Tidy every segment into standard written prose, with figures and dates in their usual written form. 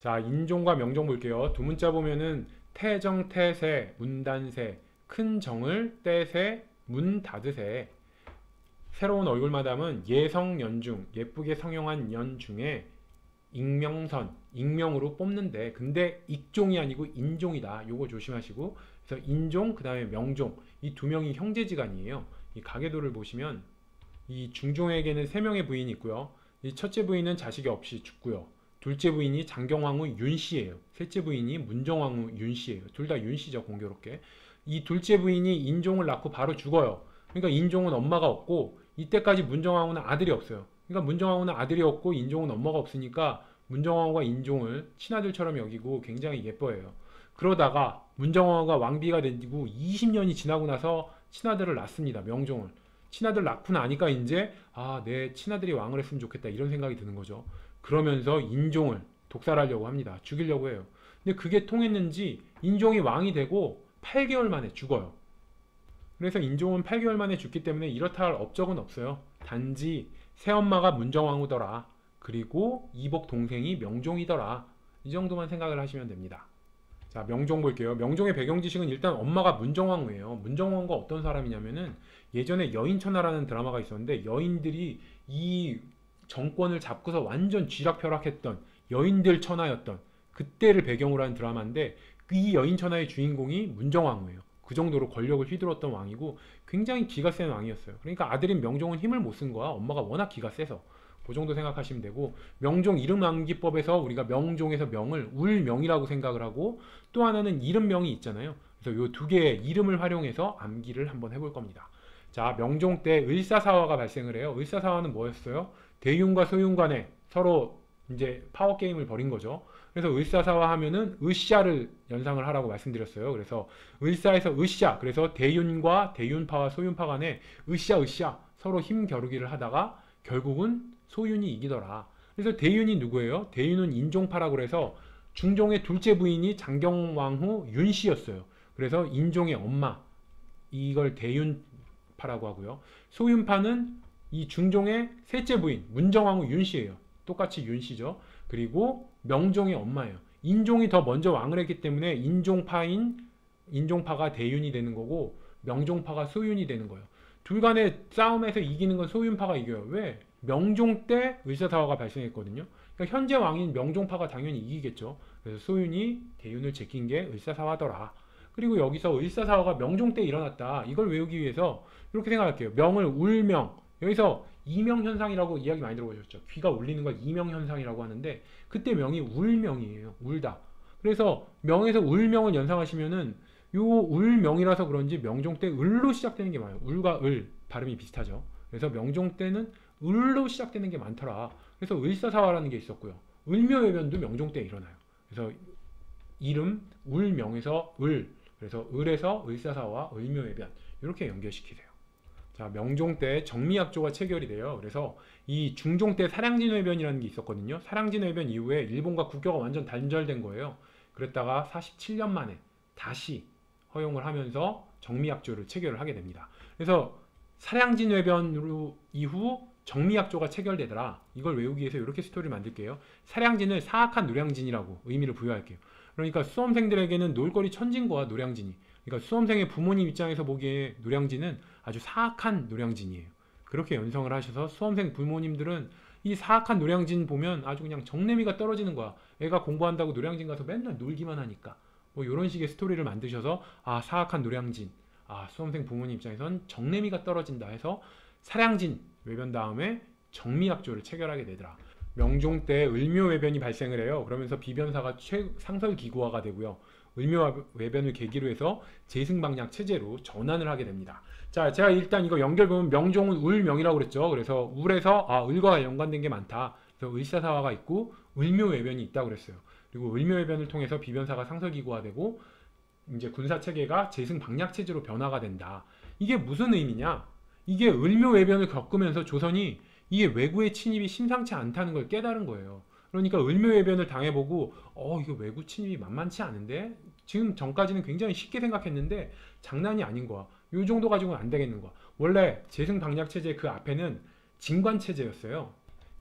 자, 인종과 명종 볼게요. 두 문자 보면은 태정, 태세, 문단세, 큰 정을 떼세, 문 닫으세. 새로운 얼굴 마담은 예성 연중, 예쁘게 성형한 연 중에 익명선, 익명으로 뽑는데 근데 익종이 아니고 인종이다. 요거 조심하시고 그래서 인종, 그 다음에 명종 이 두 명이 형제지간이에요. 이 가계도를 보시면 이 중종에게는 세 명의 부인이 있고요. 이 첫째 부인은 자식이 없이 죽고요. 둘째 부인이 장경왕후 윤씨예요. 셋째 부인이 문정왕후 윤씨예요. 둘 다 윤씨죠, 공교롭게. 이 둘째 부인이 인종을 낳고 바로 죽어요. 그러니까 인종은 엄마가 없고 이때까지 문정왕후는 아들이 없어요. 그러니까 문정왕후는 아들이 없고 인종은 엄마가 없으니까 문정왕후가 인종을 친아들처럼 여기고 굉장히 예뻐해요. 그러다가 문정왕후가 왕비가 되고 20년이 지나고 나서 친아들을 낳습니다. 명종을. 친아들 낳고 나니까 이제 내 친아들이 왕을 했으면 좋겠다 이런 생각이 드는 거죠. 그러면서 인종을 독살하려고 합니다. 죽이려고 해요. 근데 그게 통했는지 인종이 왕이 되고 8개월 만에 죽어요. 그래서 인종은 8개월 만에 죽기 때문에 이렇다 할 업적은 없어요. 단지 새엄마가 문정왕후더라. 그리고 이복 동생이 명종이더라. 이 정도만 생각을 하시면 됩니다. 자, 명종 볼게요. 명종의 배경 지식은 일단 엄마가 문정왕후예요. 문정왕후가 어떤 사람이냐면은 예전에 여인천하라는 드라마가 있었는데 여인들이 이 정권을 잡고서 완전 쥐락펴락했던 여인들 천하였던 그때를 배경으로 한 드라마인데 이 여인천하의 주인공이 문정왕후예요. 그 정도로 권력을 휘둘렀던 왕이고 굉장히 기가 센 왕이었어요. 그러니까 아들인 명종은 힘을 못 쓴 거야. 엄마가 워낙 기가 세서. 그 정도 생각하시면 되고 명종 이름 암기법에서 우리가 명종에서 명을 울명이라고 생각을 하고 또 하나는 이름명이 있잖아요. 그래서 이 두 개의 이름을 활용해서 암기를 한번 해볼 겁니다. 자, 명종 때 을사사화가 발생을 해요. 을사사화는 뭐였어요? 대윤과 소윤 간에 서로 이제 파워게임을 벌인 거죠. 그래서 을사사화 하면은 으쌰를 연상을 하라고 말씀드렸어요. 그래서 을사에서 으쌰, 그래서 대윤과 대윤파와 소윤파 간에 으쌰 서로 힘 겨루기를 하다가 결국은 소윤이 이기더라. 그래서 대윤이 누구예요? 대윤은 인종파라고 그래서 중종의 둘째 부인이 장경왕후 윤씨였어요. 그래서 인종의 엄마, 이걸 대윤파라고 하고요. 소윤파는 이 중종의 셋째 부인 문정왕후 윤씨예요. 똑같이 윤씨죠. 그리고 명종의 엄마예요. 인종이 더 먼저 왕을 했기 때문에 인종파가 대윤이 되는 거고 명종파가 소윤이 되는 거예요. 둘 간의 싸움에서 이기는 건 소윤파가 이겨요. 왜? 명종 때 을사사화가 발생했거든요. 그러니까 현재 왕인 명종파가 당연히 이기겠죠. 그래서 소윤이 대윤을 제낀 게 을사사화더라. 그리고 여기서 을사사화가 명종 때 일어났다. 이걸 외우기 위해서 이렇게 생각할게요. 명을 울명. 여기서 이명현상이라고 이야기 많이 들어보셨죠. 귀가 울리는 걸 이명현상이라고 하는데 그때 명이 울명이에요. 울다. 그래서 명에서 울명을 연상하시면은 요 울명이라서 그런지 명종 때 을로 시작되는 게 많아요. 울과 을 발음이 비슷하죠. 그래서 명종 때는 을로 시작되는 게 많더라. 그래서 을사사화라는 게 있었고요. 을묘외변도 명종 때 일어나요. 그래서 이름 울명에서 을, 그래서 을에서 을사사화, 을묘외변 이렇게 연결시키세요. 자, 명종 때 정미약조가 체결이 돼요. 그래서 이 중종 때 사량진회변이라는 게 있었거든요. 사량진회변 이후에 일본과 국교가 완전 단절된 거예요. 그랬다가 47년 만에 다시 허용을 하면서 정미약조를 체결을 하게 됩니다. 그래서 사량진회변 이후 정미약조가 체결되더라. 이걸 외우기 위해서 이렇게 스토리를 만들게요. 사량진을 사악한 노량진이라고 의미를 부여할게요. 그러니까 수험생들에게는 놀거리 천진거와 노량진이. 그러니까 수험생의 부모님 입장에서 보기에 노량진은 아주 사악한 노량진이에요. 그렇게 연성을 하셔서 수험생 부모님들은 이 사악한 노량진 보면 아주 그냥 정내미가 떨어지는 거야. 애가 공부한다고 노량진 가서 맨날 놀기만 하니까. 뭐 이런 식의 스토리를 만드셔서 사악한 노량진. 수험생 부모님 입장에선 정내미가 떨어진다 해서 사량진 외변 다음에 정미약조를 체결하게 되더라. 명종 때 을묘외변이 발생을 해요. 그러면서 비변사가 상설기구화가 되고요. 을묘외변을 계기로 해서 제승방약 체제로 전환을 하게 됩니다. 자, 제가 일단 이거 연결 보면 명종은 울명이라고 그랬죠. 그래서 울에서 을과 연관된 게 많다. 그래서 을사사화가 있고 을묘외변이 있다고 그랬어요. 그리고 을묘외변을 통해서 비변사가 상설기구화되고 이제 군사체계가 제승방약체제로 변화가 된다. 이게 무슨 의미냐? 이게 을묘외변을 겪으면서 조선이 이게 외구의 침입이 심상치 않다는 걸 깨달은 거예요. 그러니까 을묘외변을 당해보고 이거 외구 침입이 만만치 않은데? 지금 전까지는 굉장히 쉽게 생각했는데 장난이 아닌 거야. 요 정도 가지고는 안 되겠는 거야. 원래 제승방약체제 그 앞에는 진관체제였어요.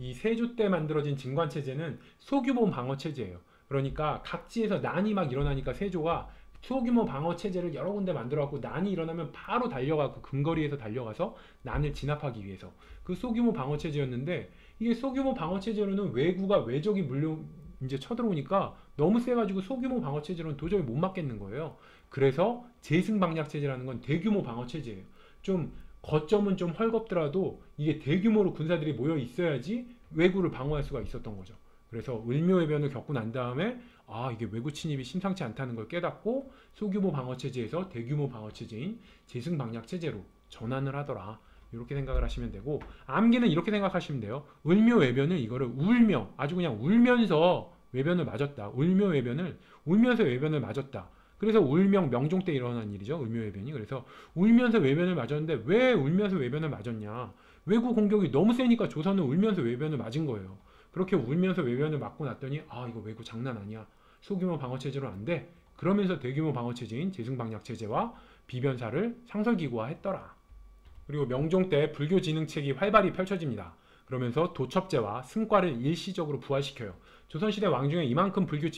이 세조 때 만들어진 진관체제는 소규모 방어체제예요. 그러니까 각지에서 난이 막 일어나니까 세조가 소규모 방어 체제를 여러 군데 만들어 갖고 난이 일어나면 바로 달려가고 근거리에서 달려가서 난을 진압하기 위해서 그 소규모 방어 체제였는데, 이게 소규모 방어 체제로는 왜구가 외적이 물려 이제 쳐들어오니까 너무 세가지고 소규모 방어 체제로는 도저히 못 막겠는 거예요. 그래서 제승방략 체제라는 건 대규모 방어 체제예요. 좀 거점은 좀 헐겁더라도 이게 대규모로 군사들이 모여 있어야지 왜구를 방어할 수가 있었던 거죠. 그래서 을묘해변을 겪고 난 다음에 아, 이게 왜구 침입이 심상치 않다는 걸 깨닫고 소규모 방어 체제에서 대규모 방어 체제인 제승방략 체제로 전환을 하더라. 이렇게 생각을 하시면 되고, 암기는 이렇게 생각하시면 돼요. 을묘외변을 이거를 울며, 아주 그냥 울면서 외변을 맞았다. 을묘외변을 울면서 외변을 맞았다. 그래서 울명 명종 때 일어난 일이죠. 을묘외변이. 그래서 울면서 외변을 맞았는데 왜 울면서 외변을 맞았냐? 왜구 공격이 너무 세니까 조선은 울면서 외변을 맞은 거예요. 그렇게 울면서 외변을 맞고 났더니 아, 이거 왜구 장난 아니야. 소규모 방어 체제로 안 돼. 그러면서 대규모 방어 체제인 제승방략 체제와 비변사를 상설기구화했더라. 그리고 명종 때 불교 진흥책이 활발히 펼쳐집니다. 그러면서 도첩제와 승과를 일시적으로 부활시켜요. 조선시대 왕 중에 이만큼 불교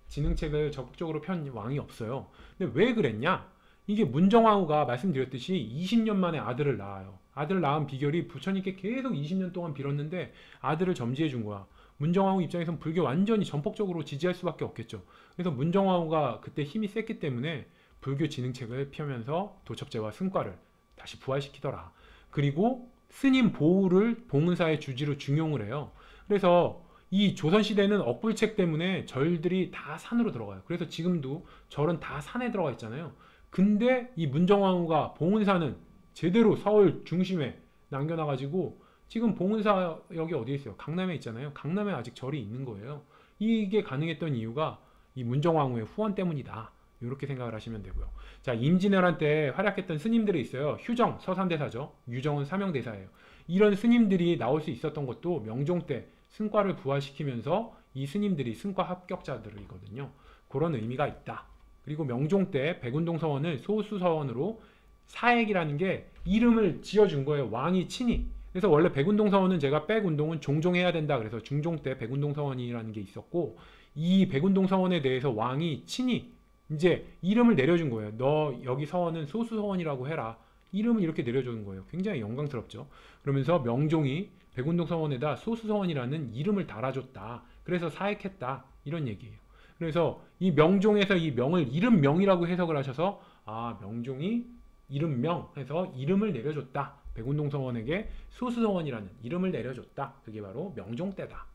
진흥책을 적극적으로 편 왕이 없어요. 근데 왜 그랬냐? 이게 문정왕후가 말씀드렸듯이 20년 만에 아들을 낳아요. 아들을 낳은 비결이 부처님께 계속 20년 동안 빌었는데 아들을 점지해 준 거야. 문정왕후 입장에선 불교 완전히 전폭적으로 지지할 수밖에 없겠죠. 그래서 문정왕후가 그때 힘이 셌기 때문에 불교 진흥책을 펴면서 도첩제와 승과를 다시 부활시키더라. 그리고 스님 보호를 봉은사의 주지로 중용을 해요. 그래서 이 조선시대는 억불책 때문에 절들이 다 산으로 들어가요. 그래서 지금도 절은 다 산에 들어가 있잖아요. 근데 이 문정왕후가 봉은사는 제대로 서울 중심에 남겨놔가지고 지금 봉은사역이 어디에 있어요? 강남에 있잖아요. 강남에 아직 절이 있는 거예요. 이게 가능했던 이유가 이 문정왕후의 후원 때문이다. 이렇게 생각을 하시면 되고요. 자, 임진왜란 때 활약했던 스님들이 있어요. 휴정, 서산대사죠. 유정은 사명대사예요. 이런 스님들이 나올 수 있었던 것도 명종 때 승과를 부활시키면서 이 스님들이 승과 합격자들이거든요. 그런 의미가 있다. 그리고 명종 때 백운동 서원을 소수서원으로 사액이라는 게 이름을 지어준 거예요. 왕이 친히. 그래서 원래 백운동 서원은 제가 백운동은 종종 해야 된다. 그래서 중종 때 백운동 서원이라는 게 있었고, 이 백운동 서원에 대해서 왕이 친히 이제 이름을 내려준 거예요. 너 여기 서원은 소수 서원이라고 해라. 이름을 이렇게 내려주는 거예요. 굉장히 영광스럽죠. 그러면서 명종이 백운동 서원에다 소수 서원이라는 이름을 달아줬다. 그래서 사액했다. 이런 얘기예요. 그래서 이 명종에서 이 명을 이름명이라고 해석을 하셔서 아, 명종이 이름명 해서 이름을 내려줬다. 백운동 서원에게 소수 서원이라는 이름을 내려줬다. 그게 바로 명종 때다.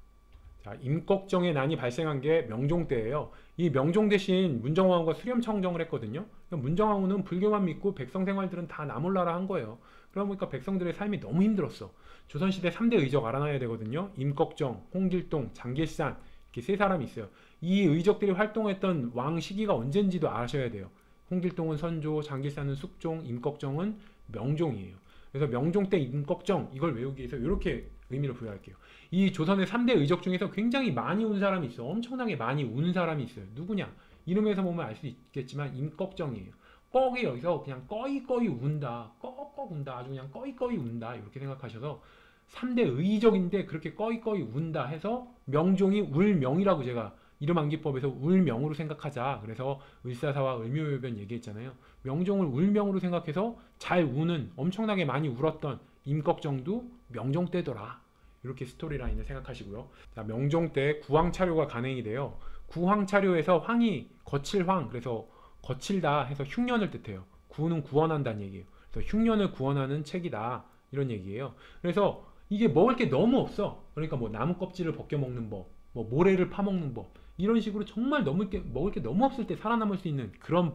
자, 임꺽정의 난이 발생한 게 명종 때예요. 이 명종 대신 문정왕후가 수렴청정을 했거든요. 문정왕후는 불교만 믿고 백성 생활들은 다 나몰라라 한 거예요. 그러다 보니까 백성들의 삶이 너무 힘들었어. 조선시대 3대 의적 알아놔야 되거든요. 임꺽정, 홍길동, 장길산 이렇게 세 사람이 있어요. 이 의적들이 활동했던 왕 시기가 언젠지도 아셔야 돼요. 홍길동은 선조, 장길산은 숙종, 임꺽정은 명종이에요. 그래서 명종 때 임꺽정 이걸 외우기 위해서 이렇게 의미를 부여할게요. 이 조선의 3대 의적 중에서 굉장히 많이 운 사람이 있어. 엄청나게 많이 운 사람이 있어요. 누구냐? 이름에서 보면 알 수 있겠지만 임꺽정이에요. 꺽이 여기서 그냥 꺼이꺼이 운다. 꺽꺽 운다. 아주 그냥 꺼이꺼이 운다. 이렇게 생각하셔서 3대 의적인데 그렇게 꺼이꺼이 운다 해서 명종이 울명이라고 제가 이름 암기법에서 울명으로 생각하자. 그래서 을사사와 을묘외변 얘기했잖아요. 명종을 울명으로 생각해서 잘 우는 엄청나게 많이 울었던 임꺽정도 명종 때더라. 이렇게 스토리라인을 생각하시고요. 자, 명종 때 구황차료가 간행이 돼요. 구황차료에서 황이 거칠 황, 그래서 거칠다 해서 흉년을 뜻해요. 구는 구원한다는 얘기예요. 그래서 흉년을 구원하는 책이다. 이런 얘기예요. 그래서 이게 먹을 게 너무 없어. 그러니까 뭐 나무 껍질을 벗겨 먹는 법, 뭐 모래를 파먹는 법, 이런 식으로 정말 먹을 게 너무 없을 때 살아남을 수 있는 그런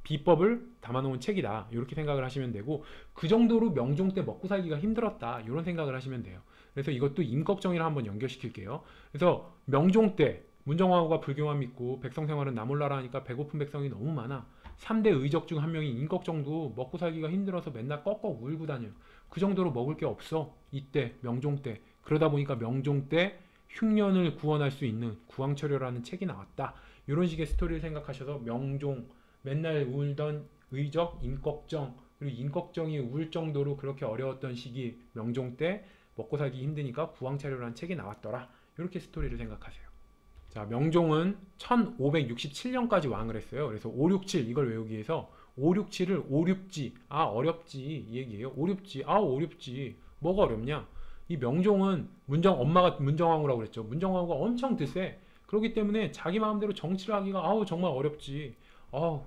비법을 담아놓은 책이다. 이렇게 생각을 하시면 되고, 그 정도로 명종 때 먹고 살기가 힘들었다. 이런 생각을 하시면 돼요. 그래서 이것도 임꺽정이랑 한번 연결시킬게요. 그래서 명종 때 문정왕후가 불교만 믿고 백성 생활은 나몰라라 하니까 배고픈 백성이 너무 많아. 3대 의적 중 한 명인 임꺽정도 먹고 살기가 힘들어서 맨날 꺽꺽 울고 다녀요. 그 정도로 먹을 게 없어. 이때 명종 때. 그러다 보니까 명종 때 흉년을 구원할 수 있는 구황철효라는 책이 나왔다. 이런 식의 스토리를 생각하셔서 명종, 맨날 울던 의적 임꺽정, 그리고 임꺽정이 울 정도로 그렇게 어려웠던 시기 명종 때 먹고 살기 힘드니까 구황차료라는 책이 나왔더라. 이렇게 스토리를 생각하세요. 자, 명종은 1567년까지 왕을 했어요. 그래서 567 이걸 외우기 위해서 567을 오륙지, 아 어렵지 이 얘기예요. 오륙지, 아 어렵지, 뭐가 어렵냐. 이 명종은 엄마가 문정왕후라고 그랬죠. 문정왕후가 엄청 드세. 그렇기 때문에 자기 마음대로 정치를 하기가 아우 정말 어렵지.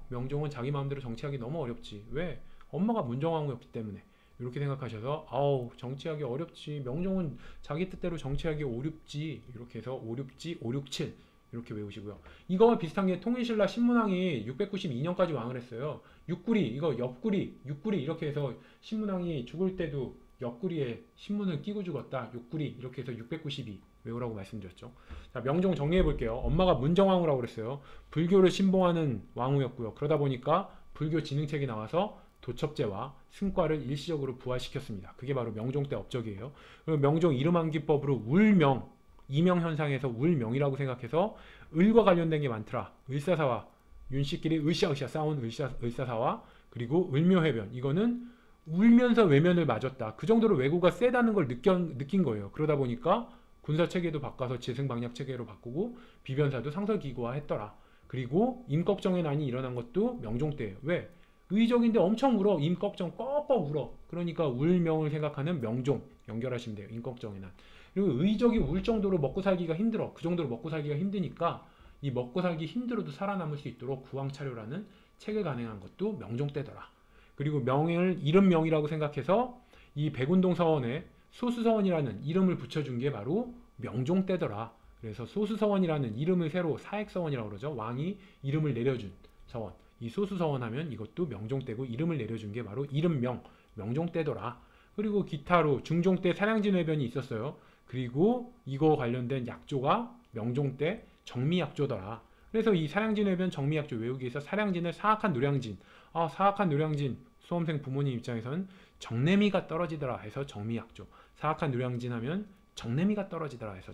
명종은 자기 마음대로 정치하기 너무 어렵지. 왜? 엄마가 문정왕후였기 때문에. 이렇게 생각하셔서 아우 정치하기 어렵지. 명종은 자기 뜻대로 정치하기 어렵지. 이렇게 해서 오륙지, 오륙칠 이렇게 외우시고요. 이거와 비슷한 게 통일신라 신문왕이 692년까지 왕을 했어요. 옆구리, 이거 옆구리, 육구리 이렇게 해서 신문왕이 죽을 때도 옆구리에 신문을 끼고 죽었다. 옆구리 이렇게 해서 692 외우라고 말씀드렸죠. 자, 명종 정리해 볼게요. 엄마가 문정왕후라고 그랬어요. 불교를 신봉하는 왕후였고요. 그러다 보니까 불교 진흥책이 나와서 도첩제와 승과를 일시적으로 부활시켰습니다. 그게 바로 명종 때 업적이에요. 그리고 명종 이름암기법으로 울명, 이명현상에서 울명이라고 생각해서 을과 관련된 게 많더라. 을사사와 윤씨끼리 으쌰으쌰 싸운 을사사와 그리고 을묘해변, 이거는 울면서 외면을 맞았다. 그 정도로 왜구가 세다는 걸 느낀 거예요. 그러다 보니까 군사체계도 바꿔서 재승방약체계로 바꾸고 비변사도 상설기구화했더라. 그리고 임꺽정의 난이 일어난 것도 명종 때예요. 왜? 의적인데 엄청 울어. 임꺽정 꺽꺽 울어. 그러니까 울명을 생각하는 명종 연결하시면 돼요. 임꺽정의 난. 그리고 의적이 울 정도로 먹고 살기가 힘들어. 그 정도로 먹고 살기가 힘드니까 이 먹고 살기 힘들어도 살아남을 수 있도록 구황차료라는 책을 간행한 것도 명종 때더라. 그리고 명을 이름명이라고 생각해서 이 백운동 서원에 소수서원이라는 이름을 붙여준 게 바로 명종 때더라. 그래서 소수서원이라는 이름을 새로 사액서원이라고 그러죠. 왕이 이름을 내려준 서원. 이 소수서원 하면 이것도 명종 때고 이름을 내려준 게 바로 이름명, 명종 때더라. 그리고 기타로 중종 때 사량진 해변이 있었어요. 그리고 이거 관련된 약조가 명종 때 정미약조더라. 그래서 이 사량진 해변 정미약조 외우기 위해서 사량진을 사악한 노량진, 사악한 노량진 수험생 부모님 입장에서는 정내미가 떨어지더라 해서 정미약조, 사악한 노량진 하면 정내미가 떨어지더라 해서